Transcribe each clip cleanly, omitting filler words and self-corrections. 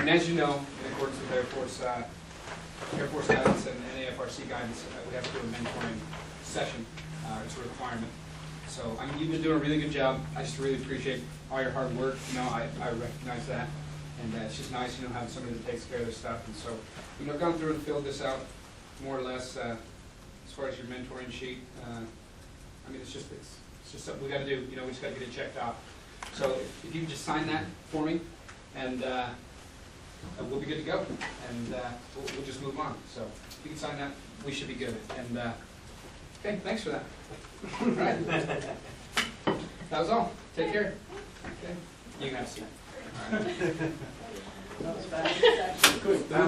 and as you know, in accordance with Air Force guidance and AFRC guidance, we have to do a mentoring session. It's a requirement. So, I mean, you've been doing a really good job. I just really appreciate all your hard work. You know, I recognize that. And it's just nice, you know, having somebody that takes care of this stuff. And so, you know, gone through and filled this out more or less as far as your mentoring sheet. I mean, it's just something we got to do. You know, we just got to get it checked off. So if you can just sign that for me, and we'll be good to go. And we'll just move on. So if you can sign that, we should be good. And okay, thanks for that. All right. That was all. Take care. Okay. You can have a seat. All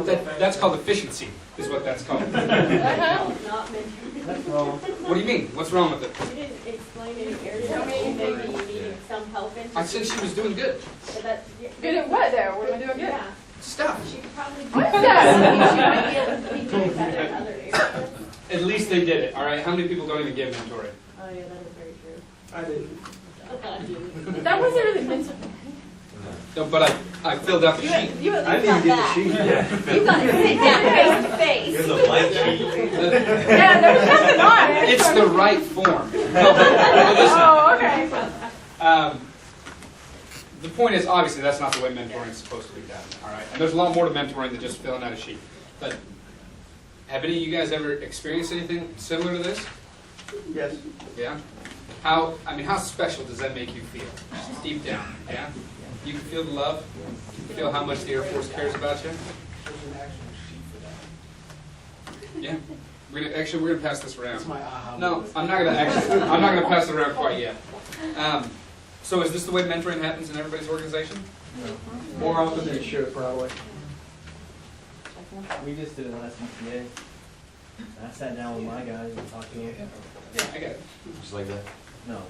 right. That's called efficiency, is what that's called. Not That's wrong. What do you mean? What's wrong with it? You didn't explain any areas that maybe you needed some help in. I said she was doing good. But that's, Good at what though? What am I doing good? yeah. Stuff. She could probably do What's that. that? She might be able to be doing better in other areas. At least they did it. All right. How many people don't even give mentoring? Oh yeah, that is very true. I didn't. That wasn't really mental. No, but I filled out the sheet. You at I least didn't got get the that. sheet. You got to sit down face to face. Here's a blank sheet. Yeah, there's nothing on it. It's the right form. No, but Oh, okay. listen. The point is, obviously, that's not the way mentoring is supposed to be done. All right. And there's a lot more to mentoring than just filling out a sheet. But have any of you guys ever experienced anything similar to this? Yes. Yeah. How special does that make you feel? Just deep down. Yeah. You can feel the love. You can feel how much the Air Force cares about you. Yeah. We're gonna pass this around. No, I'm not gonna pass it around quite yet. So is this the way mentoring happens in everybody's organization? More often than it should, probably. We just did it last ETA. I sat down with my guys and talked to them. Yeah, I get it. Just like that. No.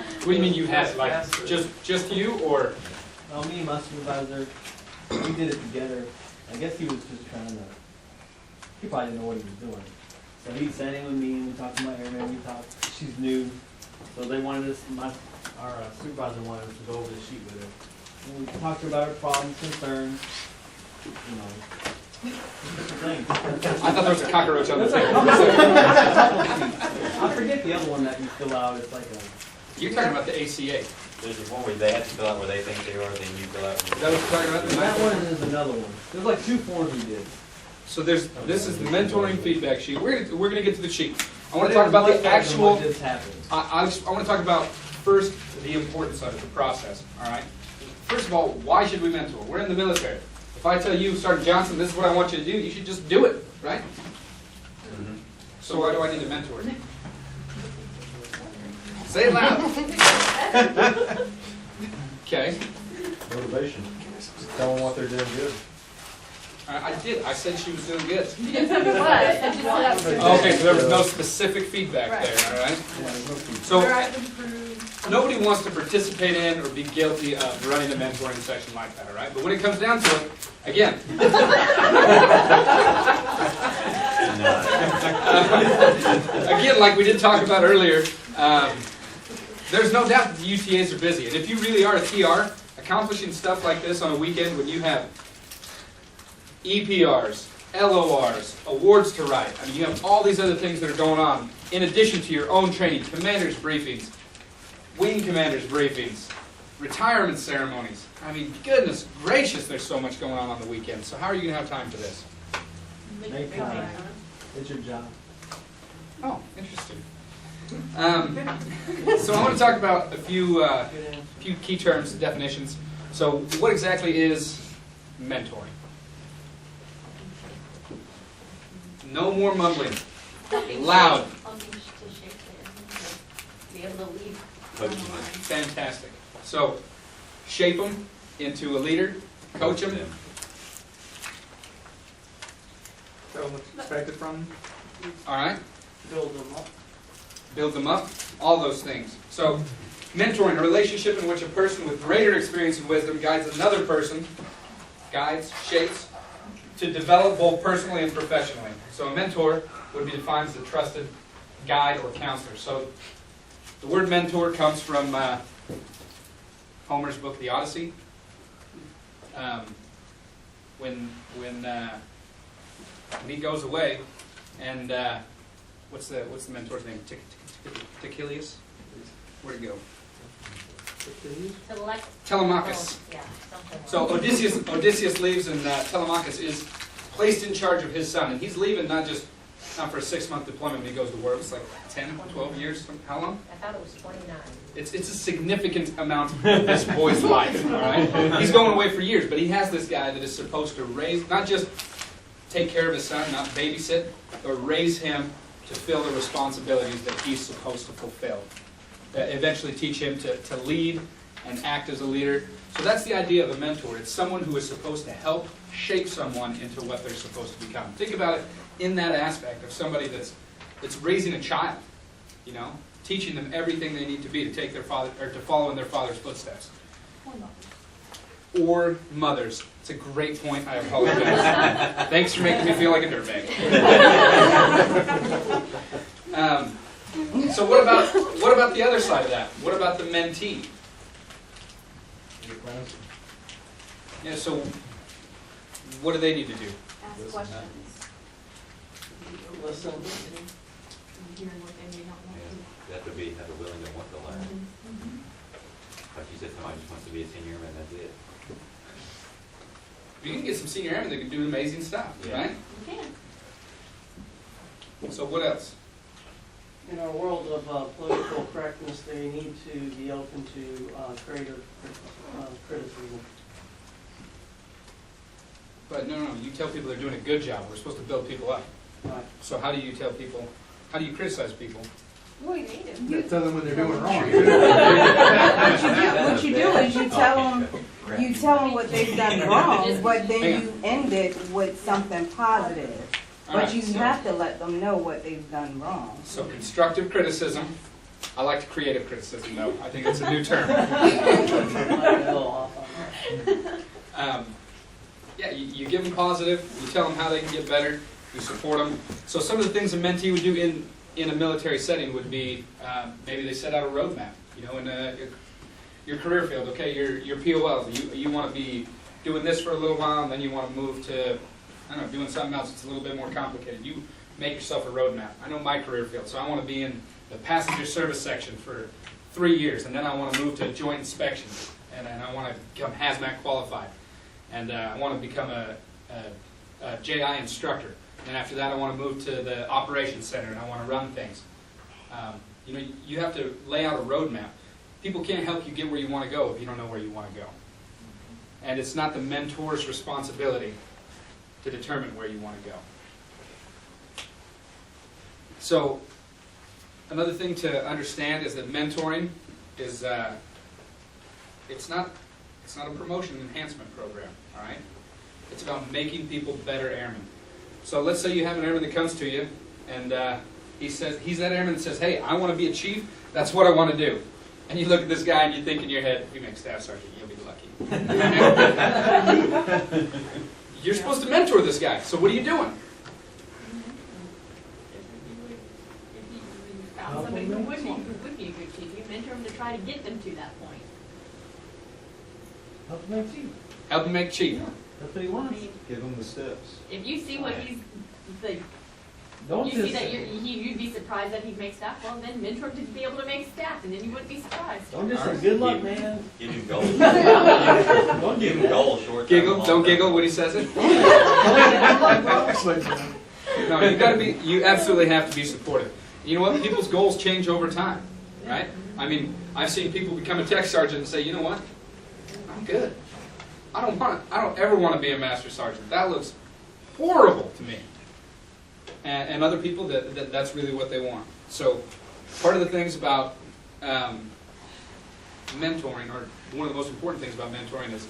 What do you mean you had like just you or? Me and my supervisor, we did it together. I guess he was just trying to. He probably didn't know what he was doing. So he sat in with me and we talked to my airman. We talked. She's new, so they wanted us. Our supervisor wanted us to go over the sheet with her. And we talked about her problems, concerns. You know. Different things. I thought there was a cockroach on the table. I forget the other one that you fill out. It's like a. You're talking about the ACA. There's one where they have to fill out where they think they are, then you fill out. Is that what you're talking about? That one is another one. There's like 2 forms we did. So this is the mentoring feedback sheet. We're gonna get to the sheet. I want to talk about the actual. What just happened. I want to talk about first the importance of it, the process. All right. First of all, why should we mentor? We're in the military. If I tell you, Sergeant Johnson, this is what I want you to do, you should just do it, right? Mm-hmm. So why do I need a mentor? Say it loud. Okay. Motivation. Tell them what they're doing good. I did. I said she was doing good. You didn't tell me what. I just said that was Okay, so there was no specific feedback there, all right? So nobody wants to participate in or be guilty of running a mentoring session like that, all right? But when it comes down to it, again, again, like we did talk about earlier, there's no doubt that the UTAs are busy. And if you really are a TR, accomplishing stuff like this on a weekend when you have EPRs, LORs, awards to write, I mean, you have all these other things that are going on in addition to your own training, commanders' briefings, wing commanders' briefings, retirement ceremonies. I mean, goodness gracious, there's so much going on the weekend. So how are you going to have time for this? Make time. It's your job. Oh, interesting. So I want to talk about a few key terms, definitions. So what exactly is mentoring? No more mumbling. Loud. Be able to leave. Fantastic. So shape them into a leader, coach them. Tell them what's expected from them. All right. Build them up. Build them up. All those things. So mentoring, a relationship in which a person with greater experience and wisdom guides another person, shapes, to develop both personally and professionally. So a mentor would be defined as a trusted guide or counselor. So the word mentor comes from Homer's book, The Odyssey. when he goes away, and what's the mentor's name? Telemachus? Where'd it go? Telemachus. Yeah, something like So Odysseus leaves, and Telemachus is placed in charge of his son, and he's leaving not for a 6-month deployment when he goes to war. It's like 10, 12 years. How long? I thought it was 29. It's a significant amount of this boy's life. All right, he's going away for years, but he has this guy that is supposed to raise, not just take care of his son, not babysit, but raise him to fill the responsibilities that he's supposed to fulfill. Eventually teach him to lead and act as a leader. So that's the idea of a mentor. It's someone who is supposed to help shape someone into what they're supposed to become. Think about it in that aspect of somebody that's raising a child, teaching them everything they need to be to take their father or to follow in their father's footsteps. Or mothers. It's a great point. I apologize. Thanks for making me feel like a dirtbag. So what about the other side of that? What about the mentee? Yeah. So what do they need to do? Ask questions. Listen. Hearing what they may not want to. You have to have a willing to want to learn. Like you said, somebody just wants to be a senior airman, that's it. You can get some senior airmen that can do amazing stuff, Yeah. right? You can. So what else? In our world of political correctness, they need to be open to creative criticism. But no, you tell people they're doing a good job. We're supposed to build people up. Right. So how do you tell people, how do you criticize people? Well, you need to. Tell them when they're doing wrong. What you do is you tell them what they've done wrong, but then you end it with something positive. All But right, you so- have to let them know what they've done wrong. So constructive criticism. I like creative criticism, though. I think it's a new term. Yeah, you give them positive. You tell them how they can get better. You support them. So some of the things a mentee would do in a military setting would be maybe they set out a roadmap. In your career field. Okay, your POLs. You want to be doing this for a little while, and then you want to move to doing something else that's a little bit more complicated. You make yourself a roadmap. I know my career field, so I want to be in the passenger service section for 3 years, and then I want to move to joint inspection, and I want to become hazmat qualified, and I want to become a JI instructor. And after that, I want to move to the operations center, and I want to run things. You have to lay out a roadmap. People can't help you get where you want to go if you don't know where you want to go. And it's not the mentor's responsibility to determine where you want to go. So, another thing to understand is that mentoring is it's not a promotion enhancement program. All right, it's about making people better airmen. So let's say you have an airman that comes to you, and he's that airman that says, "Hey, I want to be a chief. That's what I want to do." And you look at this guy and you think in your head, "If you make staff sergeant, you'll be lucky." You're supposed to mentor this guy. So what are you doing? If you found somebody who would be a good chief, you mentor them to try to get them to that point. Help them make chief. Help him make chief. That's what he I wants. mean, Give them the steps. if you see what he's like, Don't you just see that you'd be surprised that he'd make staff. Well, then mentor him to be able to make staff, and then you wouldn't be surprised. don't just say good luck, man. Give him goals. Don't Give give him goals, short term. Giggle. long Don't term. giggle when he says it. No, you absolutely have to be supportive. You know what? People's goals change over time, right? I mean, I've seen people become a tech sergeant and say, "You know what? I'm good. I don't ever want to be a master sergeant. That looks horrible to me." And other people that's really what they want. So part of the things about mentoring, or one of the most important things about mentoring, is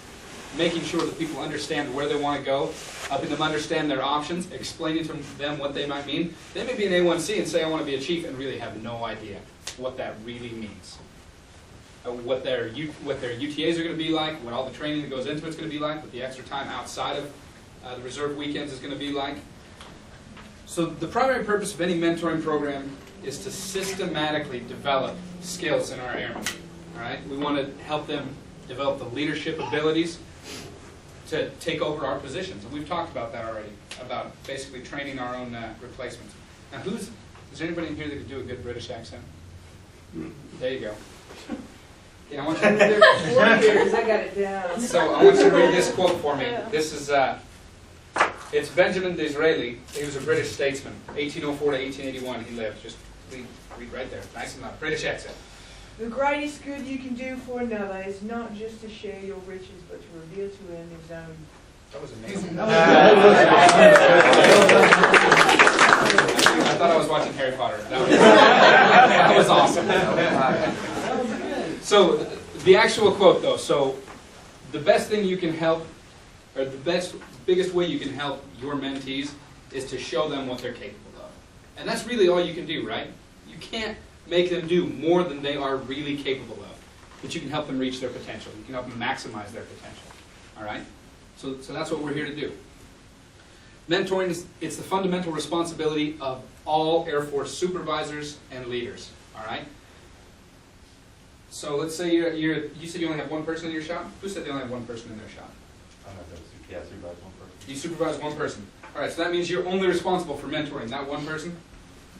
making sure that people understand where they want to go, helping them understand their options, explaining to them what they might mean. They may be an A1C and say, "I want to be a chief," and really have no idea what that really means. What their UTAs are going to be like, what all the training that goes into it's going to be like, what the extra time outside of the reserve weekends is going to be like. So the primary purpose of any mentoring program is to systematically develop skills in our airmen. All right, we want to help them develop the leadership abilities, to take over our positions. And we've talked about that already, about basically training our own replacements. Now, is there anybody in here that could do a good British accent? There you go. Okay, I want you to read 4 years, I got it down. So I want you to read this quote for me. This is, it's Benjamin Disraeli. He was a British statesman. 1804 to 1881 he lived. Just read right there. Nice and loud. British accent. The greatest good you can do for another is not just to share your riches, but to reveal to him his own. That was amazing. I thought I was watching Harry Potter. That was awesome. So the actual quote, though. So the best thing you can help, or the biggest way you can help your mentees is to show them what they're capable of. And that's really all you can do, right? You can't make them do more than they are really capable of. But you can help them reach their potential. You can help them maximize their potential. All right? So that's what we're here to do. Mentoring it's the fundamental responsibility of all Air Force supervisors and leaders. All right? So let's say you said you only have one person in your shop? Who said they only have one person in their shop? Yeah, supervise one person. You supervise one person. All right, so that means you're only responsible for mentoring that one person?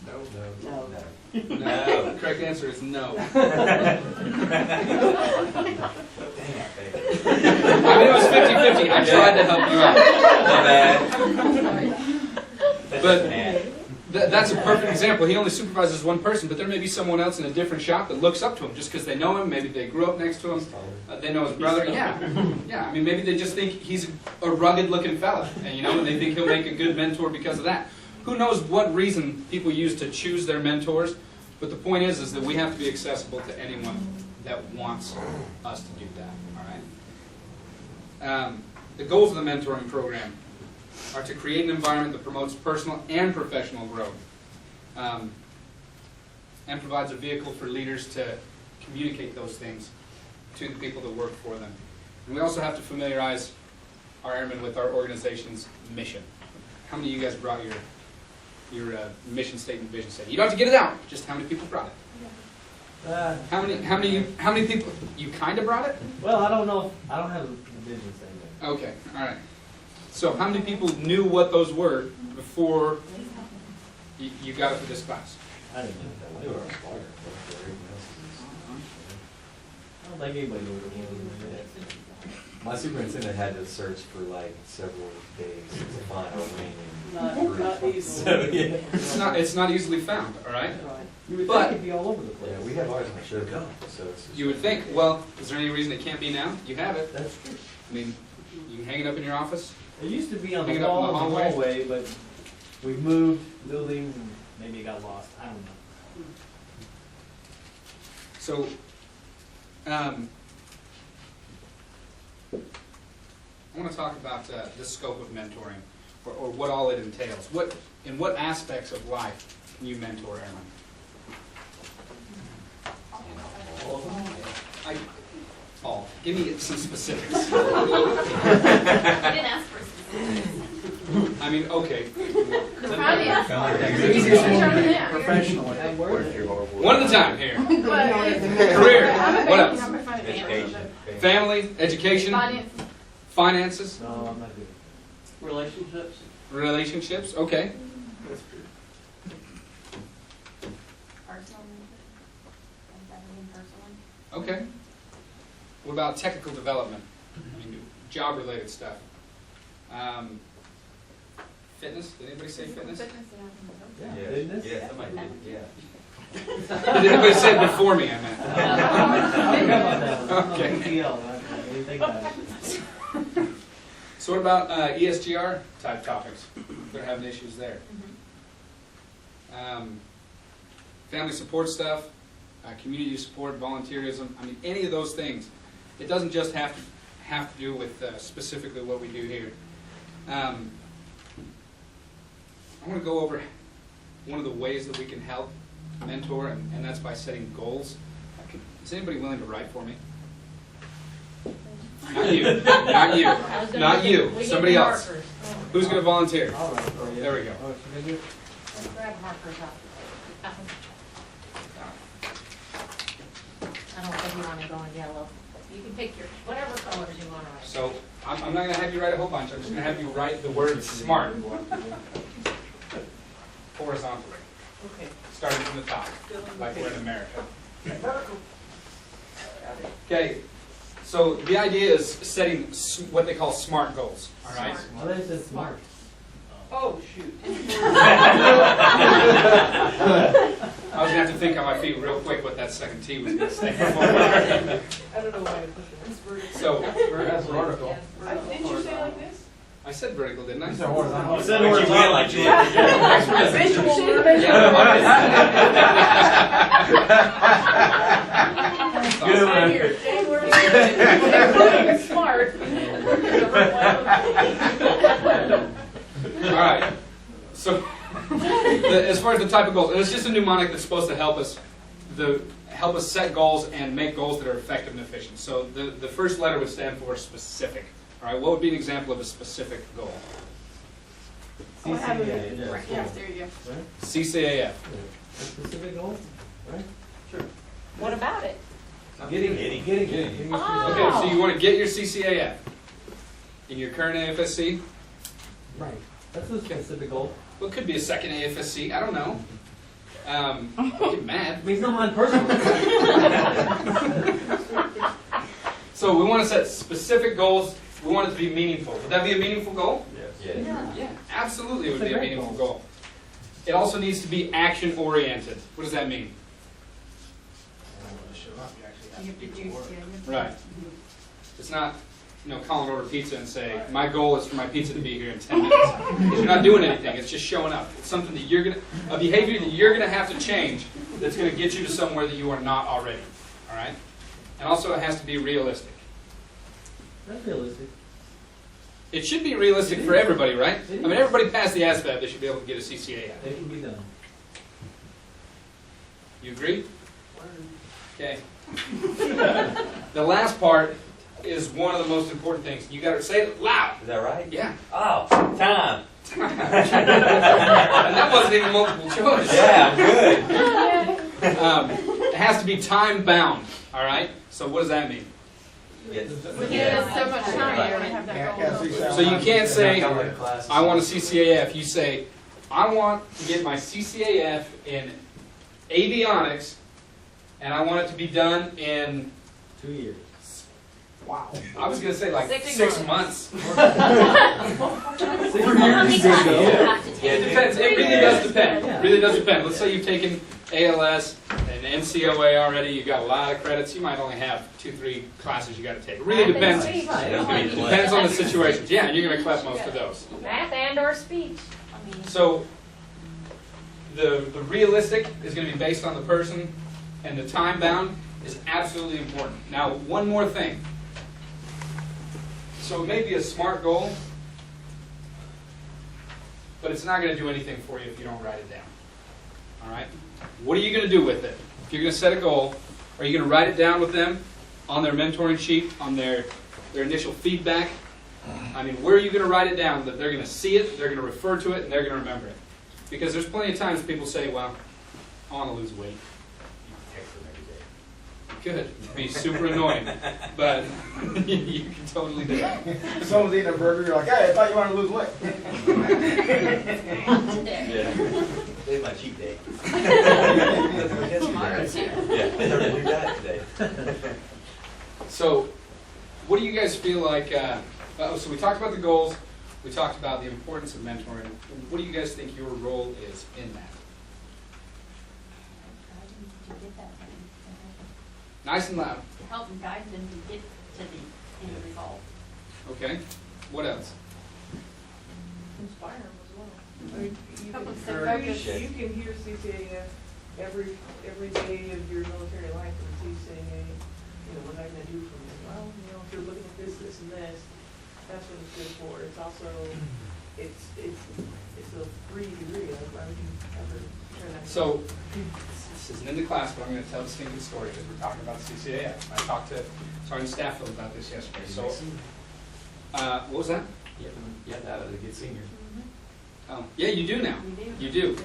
No. No. No. The correct answer is no. I mean, it was 50-50. I tried to help you out. But that's a perfect example. He only supervises one person, but there may be someone else in a different shop that looks up to him just because they know him. Maybe they grew up next to him. They know his brother. Yeah. I mean, maybe they just think he's a rugged-looking fella, and they think he'll make a good mentor because of that. Who knows what reason people use to choose their mentors? But the point is that we have to be accessible to anyone that wants us to do that. All right. The goals of the mentoring program are to create an environment that promotes personal and professional growth, and provides a vehicle for leaders to communicate those things to the people that work for them. And we also have to familiarize our airmen with our organization's mission. How many of you guys brought your mission statement, vision statement? You don't have to get it out. Just how many people brought it? How many people? You kind of brought it? Well, I don't know. I don't have a vision statement. Okay. All right. So how many people knew what those were before you got it for this class? I didn't know that. I don't think anybody knew what it was. My superintendent had to search for like several days to find our Not easily. So, yeah. It's not easily found. All right. Right. You would But- think it'd be all over the place. Yeah, we have ours on the show, so it's You would think. Well, is there any reason it can't be now? You have it. That's true. I mean, you can hang it up in your office. It used to be on Hang the it up in wall the in the hallway. hallway, but we moved buildings and maybe it got lost. I don't know. So, I want to talk about the scope of mentoring, or what all it entails. In what aspects of life can you mentor airmen? All. Give me some specifics. You didn't ask for specifics. I mean, okay. Finance. Professional. One at a time here. Career. What else? Family, education, finances, No, I'm not good. Relationships. relationships. Okay. Personal. Okay. What about technical development? I mean, job-related stuff. Fitness? Did anybody say fitness? Yeah. Yeah. Business? Yeah, somebody did, yeah. Did anybody say it before me? I meant. I forgot about that one. Okay. PTL, I didn't think about it. So what about ESGR type topics? They're having issues there. Family support stuff, community support, volunteerism. I mean, any of those things. It doesn't just have to do with specifically what we do here. I want to go over one of the ways that we can help mentor, and that's by setting goals. Is anybody willing to write for me? Not you. Not you. Not you. Somebody else. Who's going to volunteer? I'll write for you. There we go. Oh, should I do it? Grab markers up. I don't think you want to go in yellow. You can pick your, whatever colors you want to write. So I'm not gonna have you write a whole bunch, I'm just gonna have you write the word smart horizontally, Okay. starting from the top, like we're in America. Okay, so the idea is setting what they call SMART goals, all right? Why did I say smart? Oh, shoot. I was gonna have to think on my feet real quick what that second T was gonna say before. I don't know why I put that. So, That's vertical. Didn't you say it like this? I said vertical, didn't I? You said horizontal. You said horizontal. Like Visual Good one. Here, Jay, where are you? Smart. All right. So, as far as the type of goals, and it's just a mnemonic that's supposed to help us set goals and make goals that are effective and efficient. So the first letter would stand for specific. All right. What would be an example of a specific goal? CCA. Right, yes, there you go. Right? CCAF. A specific goal, right? What about it? Getting. Oh. Okay. So you want to get your CCAF in your current AFSC. Right. That's a specific goal. Well, it could be a second AFSC. I don't know. Get mad. I mean, it's not mine personally. So we want to set specific goals. We want it to be meaningful. Would that be a meaningful goal? Yes. Yeah, absolutely it would It's a be a great meaningful goal. goal. It also needs to be action-oriented. What does that mean? You have to do, Right. It's not, call and order pizza and say, my goal is for my pizza to be here in 10 minutes. Because you're not doing anything. It's just showing up. It's something that a behavior that you're going to have to change that's going to get you to somewhere that you are not already. All right? And also it has to be realistic. That's realistic. It should be realistic for everybody, right? I mean, everybody passed the ASVAB, they should be able to get a CCAF. It can be done. You agree? Okay. The last part is one of the most important things. You got to say it loud. Is that right? Yeah. Oh, time. And that wasn't even multiple choice. Yeah, good. It has to be time bound. All right. So what does that mean? Yes. we have so much time, you already have that goal. So you can't say, I want a CCAF. You say, I want to get my CCAF in avionics, and I want it to be done in, 2 years. wow, I was going to say like 6 6 months. 6 How many years. times do you have to take It depends. It really does depend. Yeah. It really does depend. Let's say you've taken ALS and NCOA already. You've got a lot of credits. You might only have 2-3 classes you got to take. It really depends. Math Right. It depends on the situations. Yeah, and you're going to collect most of those. and or speech. I mean, So the realistic is going to be based on the person, and the time bound is absolutely important. Now, one more thing. So it may be a SMART goal, but it's not going to do anything for you if you don't write it down. All right? What are you going to do with it? If you're going to set a goal, are you going to write it down with them on their mentoring sheet, on their initial feedback? I mean, where are you going to write it down that they're going to see it, they're going to refer to it, and they're going to remember it? Because there's plenty of times people say, well, I want to lose weight. You can text them every day. You could. It'd be super annoying. But you can totally do it. If someone's eating a burger, you're like, hey, I thought you wanted to lose weight. Yeah. Today's my cheat day. tomorrow too. Yeah, they learned a new diet today. So, what do you guys feel like? So we talked about the goals. We talked about the importance of mentoring. What do you guys think your role is in that? Nice and loud. To help and guide them to get to the end result. Okay. What else? Inspire them as well. I mean, Help them stay you focused. can hear CCAF every day of your military life and CCA, what am I gonna do from this? Well, if you're looking at this, this, and this, that's what it's good for. It's also, it's a free degree. Why would you ever turn that? So, this isn't in the class, but I'm going to tell a stinking story because we're talking about the CCAF. I talked to Sergeant Stafford about this yesterday. So, what was that? You have to have a good senior. Oh, yeah, you do now. You do. You do.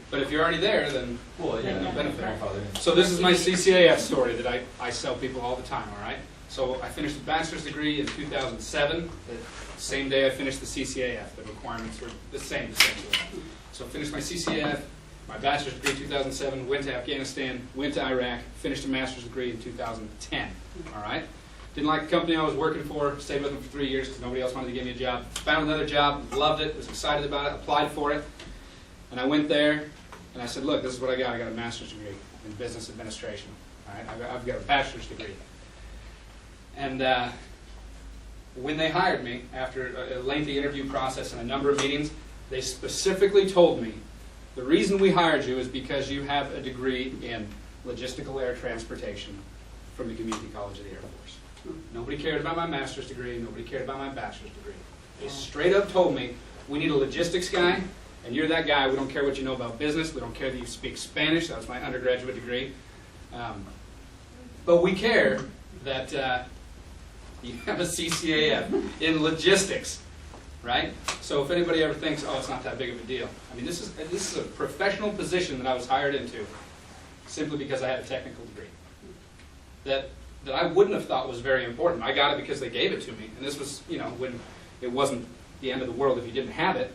But if you're already there, then Well, yeah, benefit. grandfather. So this is my CCAF story that I tell people all the time, all right? So I finished a bachelor's degree in 2007. The same day I finished the CCAF. The requirements were the same. So I finished my CCAF, my bachelor's degree in 2007, went to Afghanistan, went to Iraq, finished a master's degree in 2010. All right? Didn't like the company I was working for, stayed with them for 3 years because nobody else wanted to give me a job. Found another job, loved it, was excited about it, applied for it. And I went there and I said, look, this is what I got. I got a master's degree in business administration. All right? I've got a bachelor's degree. And when they hired me, after a lengthy interview process and a number of meetings, they specifically told me, the reason we hired you is because you have a degree in logistical air transportation from the Community College of the Air Force. Nobody cared about my master's degree. Nobody cared about my bachelor's degree. They straight up told me, we need a logistics guy, and you're that guy. We don't care what you know about business. We don't care that you speak Spanish. That was my undergraduate degree. But we care that you have a CCAF in logistics, right? So if anybody ever thinks, oh, it's not that big of a deal. I mean, this is a professional position that I was hired into simply because I had a technical degree that I wouldn't have thought was very important. I got it because they gave it to me. And this was, you know, when it wasn't the end of the world if you didn't have it.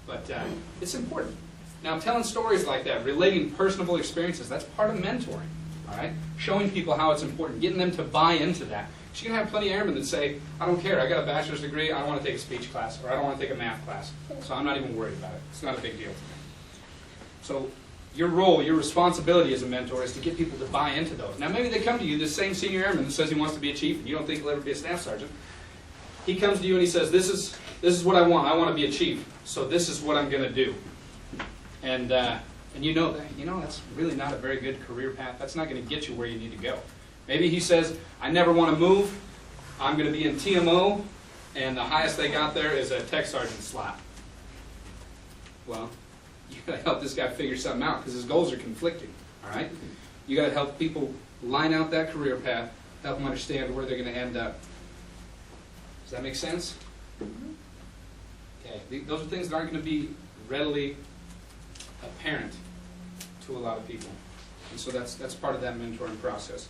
But it's important. Now, telling stories like that, relating personal experiences, that's part of mentoring, all right? Showing people how it's important, getting them to buy into that. You're going to have plenty of airmen that say, I don't care, I got a bachelor's degree, I don't want to take a speech class, or I don't want to take a math class, so I'm not even worried about it. It's not a big deal to me. So your role, your responsibility as a mentor is to get people to buy into those. Now maybe they come to you, this same senior airman that says he wants to be a chief, and you don't think he'll ever be a staff sergeant. He comes to you and he says, this is what I want to be a chief, so this is what I'm going to do. And you know that's really not a very good career path. That's not going to get you where you need to go. Maybe he says, I never want to move. I'm going to be in TMO, and the highest they got there is a tech sergeant slot. Well, you got to help this guy figure something out because his goals are conflicting. All right, you got to help people line out that career path, help them understand where they're going to end up. Does that make sense? Okay, those are things that aren't going to be readily apparent to a lot of people, and so that's part of that mentoring process.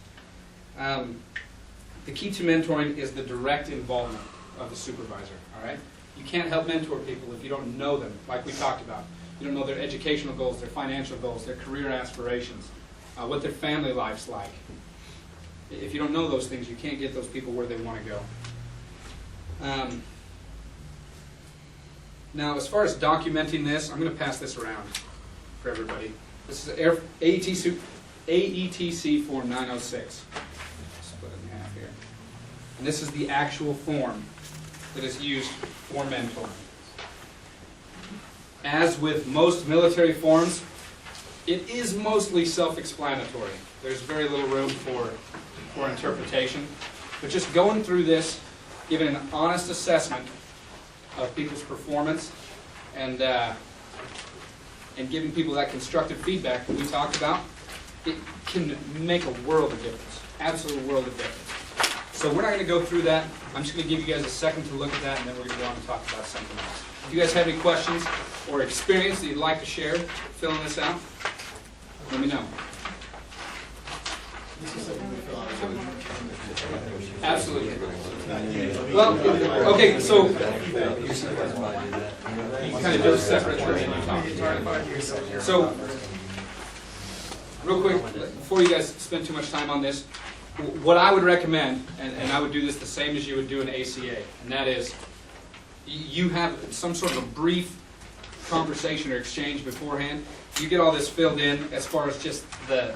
The key to mentoring is the direct involvement of the supervisor, all right? You can't help mentor people if you don't know them, like we talked about. You don't know their educational goals, their financial goals, their career aspirations, what their family life's like. If you don't know those things, you can't get those people where they want to go. Now, as far as documenting this, I'm going to pass this around for everybody. This is AETC Form 906. Split it in half here. And this is the actual form that is used for mentoring. As with most military forms, it is mostly self-explanatory. There's very little room for interpretation. But just going through this, giving an honest assessment of people's performance, and giving people that constructive feedback that we talked about, it can make a world of difference, absolute world of difference. So we're not going to go through that. I'm just going to give you guys a second to look at that, and then we're going to go on and talk about something else. If you guys have any questions or experience that you'd like to share filling this out, let me know. Absolutely. Well, okay, so you kind of do a separate thing. So, real quick, before you guys spend too much time on this, what I would recommend, and I would do this the same as you would do an ACA, and that is you have some sort of a brief conversation or exchange beforehand. You get all this filled in as far as just the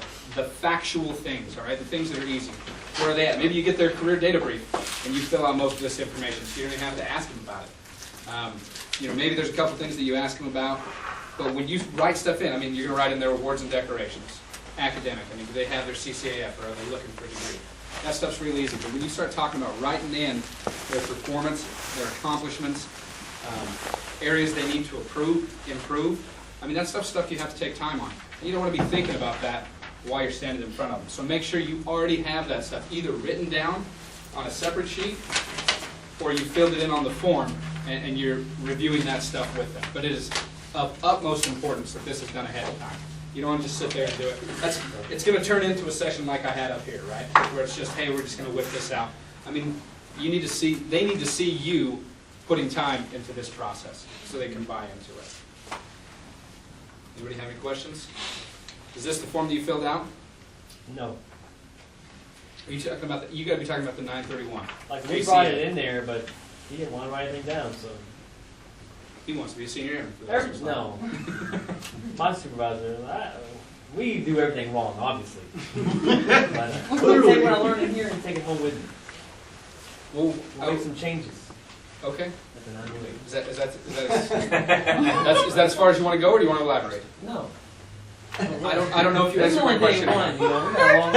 factual things, all right, the things that are easy. Where are they at? Maybe you get their career data brief and you fill out most of this information, so you don't even have to ask them about it. Maybe there's a couple things that you ask them about, but when you write stuff in, I mean, you're going to write in their awards and decorations. Academic, I mean, do they have their CCAF or are they looking for a degree? That stuff's really easy, but when you start talking about writing in their performance, their accomplishments, areas they need to improve, I mean, that stuff you have to take time on. And you don't want to be thinking about that while you're standing in front of them. So make sure you already have that stuff either written down on a separate sheet or you filled it in on the form and you're reviewing that stuff with them. But it is of utmost importance that this is done ahead of time. You don't want to just sit there and do it. It's going to turn into a session like I had up here, right? Where it's just, hey, we're just going to whip this out. I mean, they need to see you putting time into this process so they can buy into it. Anybody have any questions? Is this the form that you filled out? No. Are you talking about, you gotta be talking about the 931. Like, we brought it in there, but he didn't want to write anything down, so. He wants to be a senior airman for this. No. My supervisor, we do everything wrong, obviously. But I'm going to take what I learned in here and take it home with me. Well, We'll make some changes. okay. At the 908. Is that as far as you want to go, or do you want to elaborate? No. I don't know if you This is answered my only day question. one, you know, we got a long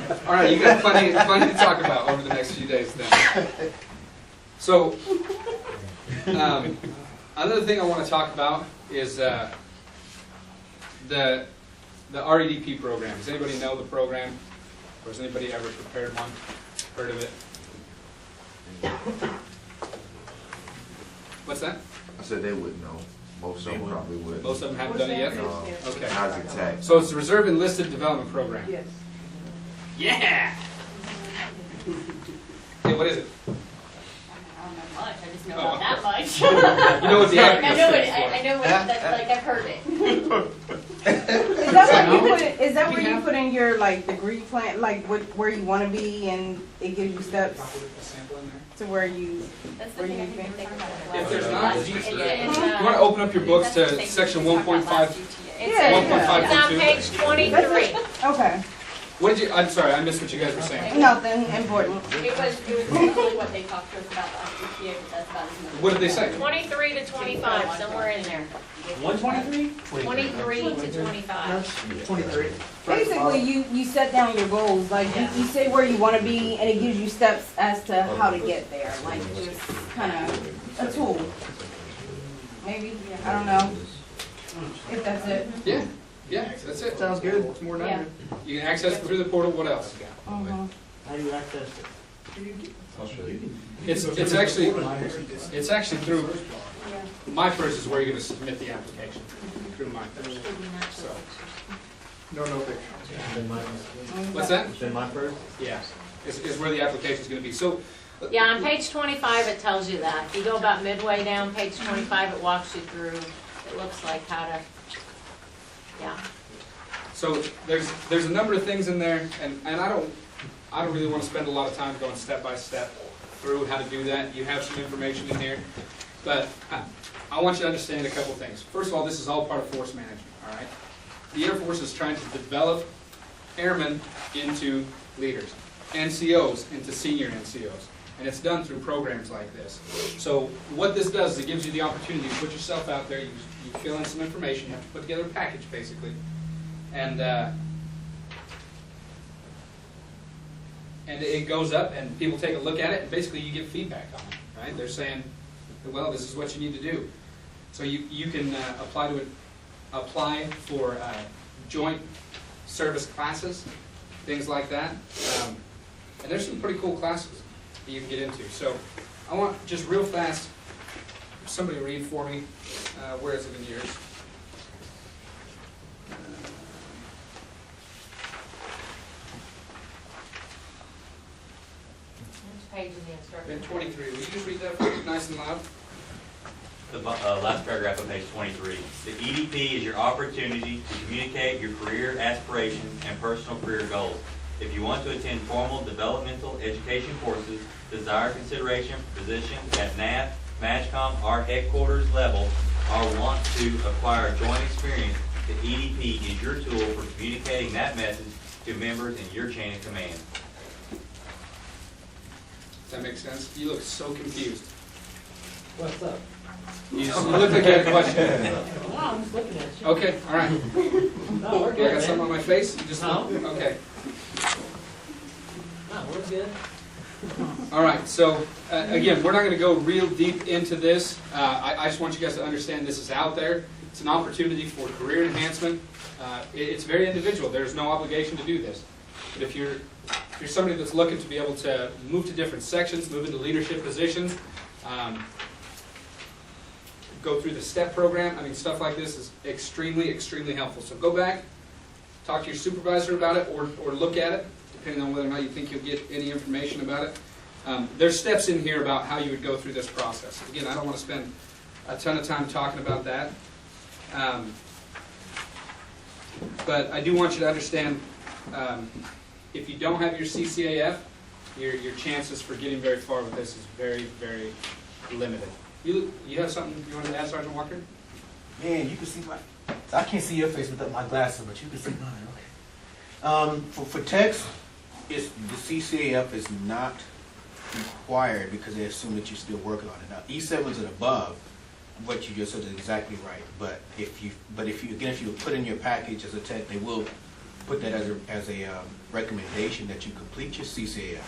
way. All right, you got plenty to talk about over the next few days then. So, another thing I want to talk about is the REDP program. Does anybody know the program? Or has anybody ever prepared one? Heard of it? What's that? I said they wouldn't know. Most of them probably would. Most of them haven't done it yet? No. Okay. How's it taxed? So it's the Reserve Enlisted Development Program. Yes. Yeah! Hey, what is it? I don't know much, I just know Oh. about that much. You know what the I acronym know stands it, for. I know what, that's like, I've heard it. Is that where you put in your like degree plan, like where you want to be, and it gives you steps A sample in there? to where you That's the where thing I you think think? we're thinking about. If there's not, you You want to open up your books to section 1.5. Yeah, 1.5. It's on page 23. Okay, What did you, I'm sorry, I missed what you guys were saying. nothing important. It was basically what they talked to us about last year, but that's about as much. What did they say? 23 to 25, somewhere in there. 123? 23 to 25. 23. Basically, you set down your goals, like you say where you want to be, and it gives you steps as to how to get there, like just kind of a tool. Maybe, I don't know if that's it. Yeah, yeah, that's it. Sounds good. It's more than Yeah. good. You can access it through the portal, what else? Mhm. How do you access it? It's actually through, MyFirst is where you're gonna submit the application, through MyFirst. So, No picture. Then my, what's that? then my first? Yeah, is where the application's gonna be. So, Yeah, on page 25, it tells you that. If you go about midway down, page 25, it walks you through, it looks like how to, yeah. so there's a number of things in there, and I don't really want to spend a lot of time going step by step through how to do that. You have some information in here, but I want you to understand a couple things. First of all, this is all part of force management, all right? The Air Force is trying to develop airmen into leaders, NCOs into senior NCOs, and it's done through programs like this. So what this does is it gives you the opportunity to put yourself out there, you fill in some information, you have to put together a package basically, and it goes up and people take a look at it, and basically you get feedback on it, right? They're saying, well, this is what you need to do. So you can apply for joint service classes, things like that. And there's some pretty cool classes that you can get into. So I want, just real fast, somebody read for me, where is it in yours? Which page in the instruction? In 23, will you just read that for me, nice and loud? The last paragraph of page 23. The EDP is your opportunity to communicate your career aspirations and personal career goals. If you want to attend formal developmental education courses, desire consideration for positions at NAF, MAJCOM, or headquarters level, or want to acquire joint experience, the EDP is your tool for communicating that message to members in your chain of command. Does that make sense? You look so confused. What's up? You look like you had a question. No, I'm just looking at you. Okay, all right. No, we're I good, got something man. on my face? You just No. Okay. No, we're good. All right, so again, we're not going to go real deep into this. I just want you guys to understand this is out there. It's an opportunity for career enhancement. It's very individual. There's no obligation to do this. But if you're somebody that's looking to be able to move to different sections, move into leadership positions, go through the STEP program, I mean, stuff like this is extremely, extremely helpful. So go back, talk to your supervisor about it, or look at it, depending on whether or not you think you'll get any information about it. There's steps in here about how you would go through this process. Again, I don't want to spend a ton of time talking about that. But I do want you to understand, if you don't have your CCAF, your chances for getting very far with this is very, very limited. You have something you want to add, Sergeant Walker? Man, you can see my. I can't see your face without my glasses, but you can see mine. Okay. For text, the CCAF is not required because they assume that you're still working on it. Now, E7s and above, what you just said is exactly right. But if you put in your package as a tech, they will put that as a recommendation that you complete your CCAF,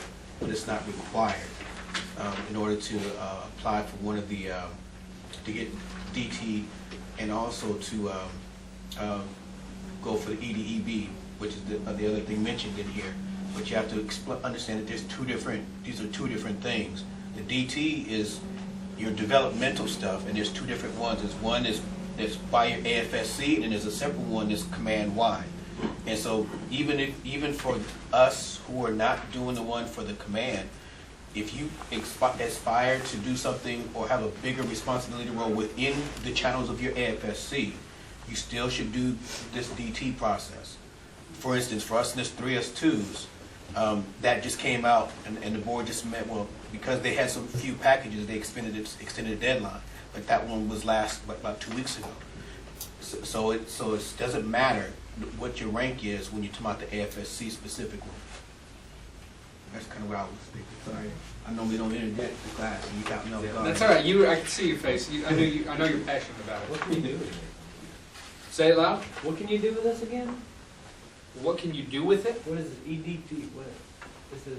but it's not required in order to apply for one of the to get DT and also to go for the EDEB, which is the other thing mentioned in here. But you have to understand that these are two different things. The DT is your developmental stuff, and there's two different ones. There's one that's by your AFSC, and then there's a separate one that's command-wide. And so even for us who are not doing the one for the command, if you aspire to do something or have a bigger responsibility role within the channels of your AFSC, you still should do this DT process. For instance, for us in this 3S2s, that just came out, and the board just met. Well, because they had some few packages, they extended the deadline. But that one was about 2 weeks ago. So it doesn't matter what your rank is when you're talking about the AFSC specific one. That's kind of what I was thinking. Sorry, I know we don't interject the class, and you got me off guard. That's all right. I can see your face. I know you're passionate about it. What can you do with it? Say it loud. What can you do with this again? What can you do with it? What is it? EDT? What? This is,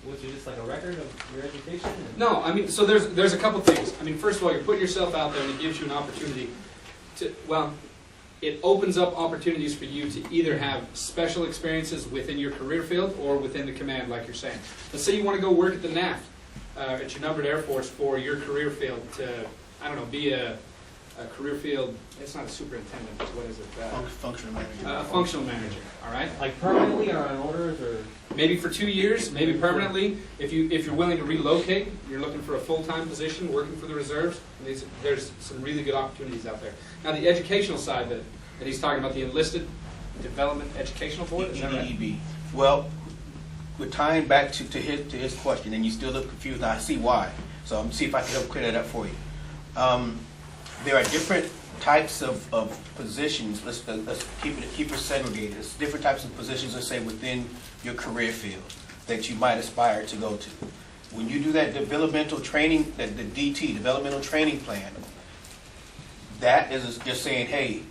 what's it, just like a record of your education? No, I mean, so there's a couple things. I mean, first of all, you're putting yourself out there, and it gives you an opportunity to, well, it opens up opportunities for you to either have special experiences within your career field or within the command, like you're saying. Let's say you want to go work at the NAF, at your numbered Air Force for your career field to, I don't know, be a career field, it's not a superintendent, but what is it? Functional manager. A functional manager, all right? Like permanently or on orders or? Maybe for 2 years, maybe permanently. If you're willing to relocate, you're looking for a full-time position, working for the reserves, there's some really good opportunities out there. Now the educational side that he's talking about, the Enlisted Development Educational Board, is that right? EDEB. Well, we're tying back to his question, and you still look confused. Now I see why. So I'm going to see if I can help clear that up for you. There are different types of positions. Let's keep it segregated. There's different types of positions, let's say, within your career field that you might aspire to go to. When you do that developmental training, the DT, developmental training plan, that is just saying, hey,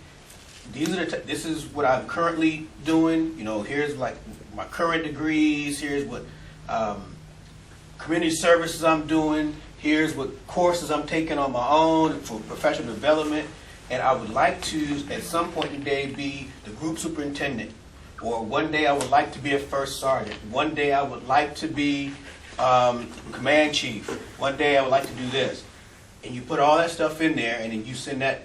this is what I'm currently doing. Here's like my current degrees. Here's what community services I'm doing. Here's what courses I'm taking on my own for professional development. And I would like to, at some point today, be the group superintendent. Or one day I would like to be a first sergeant. One day I would like to be command chief. One day I would like to do this. And you put all that stuff in there, and then you send that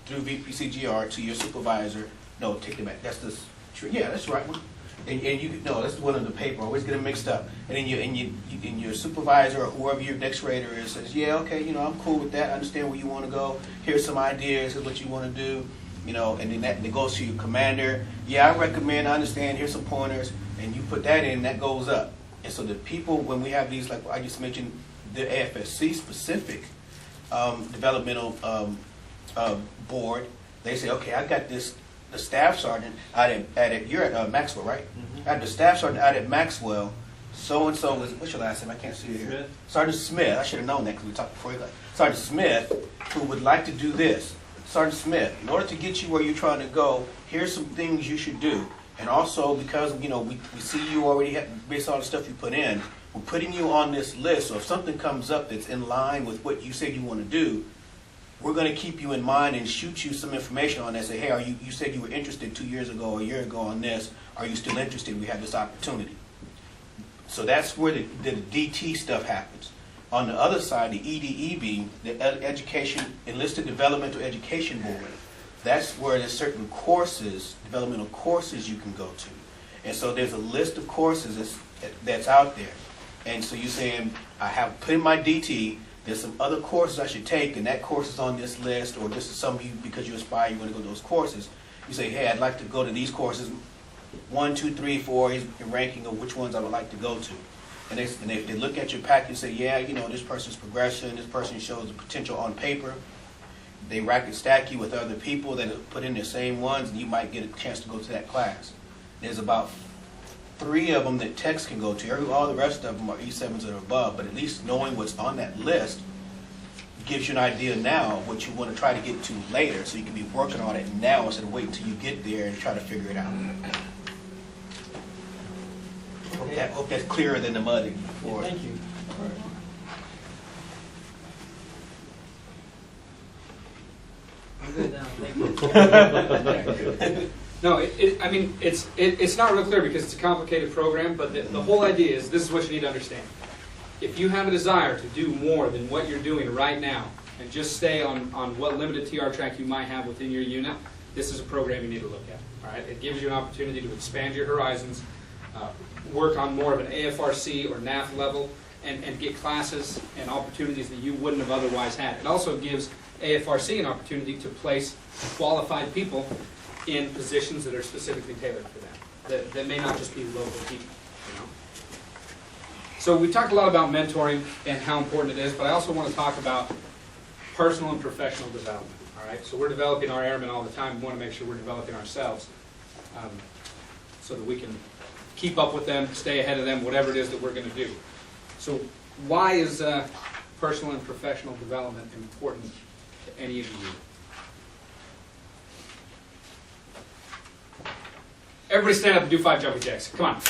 through VPCGR to your supervisor. No, take them back. That's this. Yeah, that's the right one. And that's the one on the paper. I always get them mixed up. And then your supervisor or whoever your next rater is says, yeah, okay, I'm cool with that. I understand where you want to go. Here's some ideas. Here's what you want to do. And then that goes to your commander. Yeah, I recommend. I understand. Here's some pointers. And you put that in. That goes up. And so the people, when we have these, like I just mentioned, the AFSC specific developmental board, they say, okay, I got this. The staff sergeant you're at Maxwell, right? Mm-hmm. I had the staff sergeant out at Maxwell. So and so is, what's your last name? I can't see it here. Smith. Sergeant Smith. I should have known that because we talked before. Sergeant Smith, who would like to do this. Sergeant Smith, in order to get you where you're trying to go, here's some things you should do. And also because we see you already based on the stuff you put in, we're putting you on this list. So if something comes up that's in line with what you said you want to do, we're going to keep you in mind and shoot you some information on that. Say, hey, you said you were interested 2 years ago or a year ago on this. Are you still interested? We have this opportunity. So that's where the DT stuff happens. On the other side, the EDEB, the Enlisted Developmental Education Board, that's where there's certain courses, developmental courses you can go to. And so there's a list of courses that's out there. And so you're saying, I have put in my DT, there's some other courses I should take, and that course is on this list, or this is some of you, because you aspire, you want to go to those courses. You say, hey, I'd like to go to these courses, 1, 2, 3, 4, is the ranking of which ones I would like to go to. And if they look at your packet and say, yeah, you know, this person's progression, this person shows the potential on paper, they rack and stack you with other people that have put in the same ones, and you might get a chance to go to that class. There's about 3 of them that techs can go to. All the rest of them are E7s or above, but at least knowing what's on that list gives you an idea now of what you want to try to get to later, so you can be working on it now instead of waiting until you get there and try to figure it out. Hope that's clearer than the mud before. Thank you. I'm good now, thank you. No, I mean, it's not real clear because it's a complicated program, but the whole idea is, this is what you need to understand. If you have a desire to do more than what you're doing right now, and just stay on what limited TR track you might have within your unit, this is a program you need to look at. All right? It gives you an opportunity to expand your horizons, work on more of an AFRC or NAF level, and get classes and opportunities that you wouldn't have otherwise had. It also gives AFRC an opportunity to place qualified people in positions that are specifically tailored for them, that may not just be local people. You know? So we talked a lot about mentoring and how important it is, but I also want to talk about personal and professional development. All right, so we're developing our airmen all the time. We want to make sure we're developing ourselves so that we can keep up with them, stay ahead of them, whatever it is that we're going to do. So why is personal and professional development important to any of you? Everybody stand up and do 5 jumping jacks. Come on.